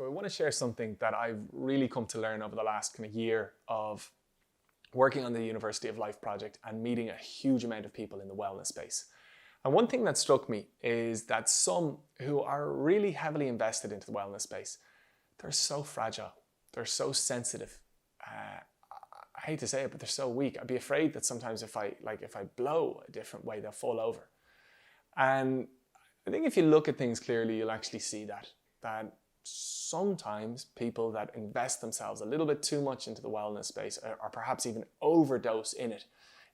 So I want to share something that I've really come to learn over the last kind of year of working on the University of Life project and meeting a huge amount of people in the wellness space. And one thing that struck me is that some who are really heavily invested into the wellness space, they're so fragile, they're so sensitive. I hate to say it, but they're so weak. I'd be afraid that sometimes if I blow a different way, they'll fall over. And I think if you look at things clearly, you'll actually see that sometimes people that invest themselves a little bit too much into the wellness space or perhaps even overdose in it,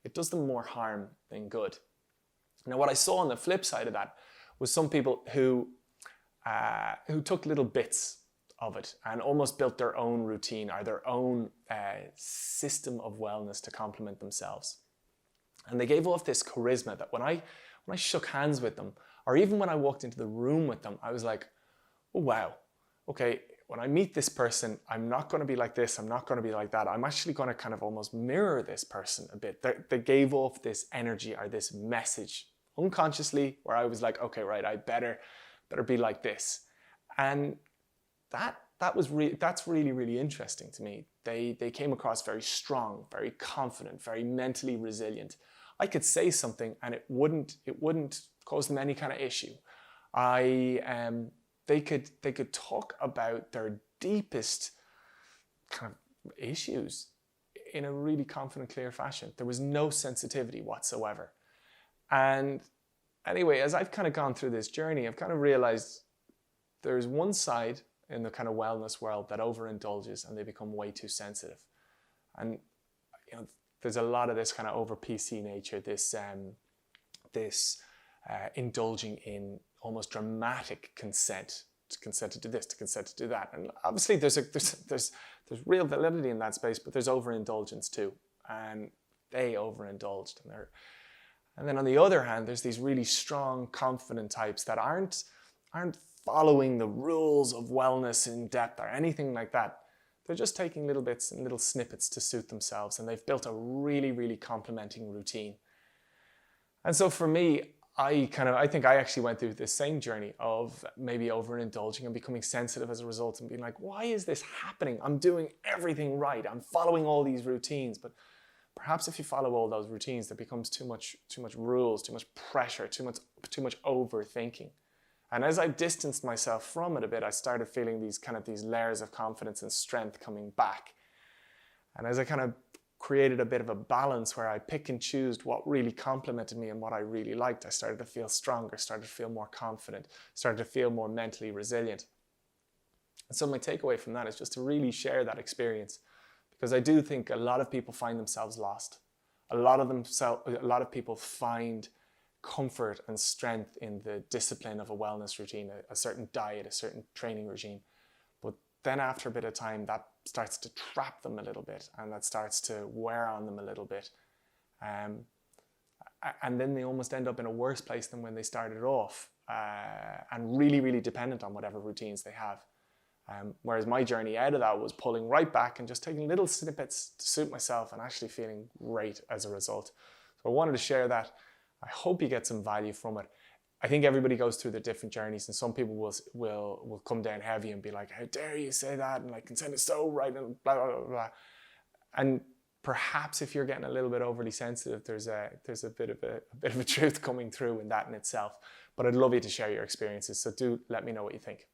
it does them more harm than good. Now, what I saw on the flip side of that was some people who took little bits of it and almost built their own routine or their own system of wellness to complement themselves. And they gave off this charisma that when I shook hands with them, or even when I walked into the room with them, I was like, oh wow, okay, when I meet this person, I'm not going to be like this, I'm not going to be like that. I'm actually going to kind of almost mirror this person a bit. They gave off this energy or this message unconsciously where I was like, okay, right, I better be like this. And that's really, really interesting to me. They came across very strong, very confident, very mentally resilient. I could say something and it wouldn't cause them any kind of issue. They could talk about their deepest kind of issues in a really confident, clear fashion. There was no sensitivity whatsoever. And anyway, as I've kind of gone through this journey, I've kind of realized there's one side in the kind of wellness world that overindulges and they become way too sensitive. And there's a lot of this kind of over PC nature, this indulging in almost dramatic consent to do this, to consent to do that. And obviously there's real validity in that space, but there's overindulgence too. And they overindulged. And then on the other hand, there's these really strong, confident types that aren't following the rules of wellness in depth or anything like that. They're just taking little bits and little snippets to suit themselves, and they've built a really, really complementing routine. And so for me, I think I actually went through this same journey of maybe overindulging and becoming sensitive as a result and being like, why is this happening? I'm doing everything right. I'm following all these routines. But perhaps if you follow all those routines, there becomes too much rules, too much pressure, too much overthinking. And as I distanced myself from it a bit, I started feeling these layers of confidence and strength coming back. And as I kind of created a bit of a balance where I pick and choose what really complimented me and what I really liked, I started to feel stronger, started to feel more confident, started to feel more mentally resilient. And so my takeaway from that is just to really share that experience, because I do think a lot of people find themselves lost. A lot of people find comfort and strength in the discipline of a wellness routine, a certain diet, a certain training regime. But then after a bit of time, that starts to trap them a little bit and that starts to wear on them a little bit. And then they almost end up in a worse place than when they started off and really, really dependent on whatever routines they have. Whereas my journey out of that was pulling right back and just taking little snippets to suit myself and actually feeling great as a result. So I wanted to share that. I hope you get some value from it. I think everybody goes through their different journeys, and some people will come down heavy and be like, how dare you say that, and like consent is so right, and blah, blah, blah, blah. And perhaps if you're getting a little bit overly sensitive, there's a bit of a truth coming through in that in itself. But I'd love you to share your experiences, so do let me know what you think.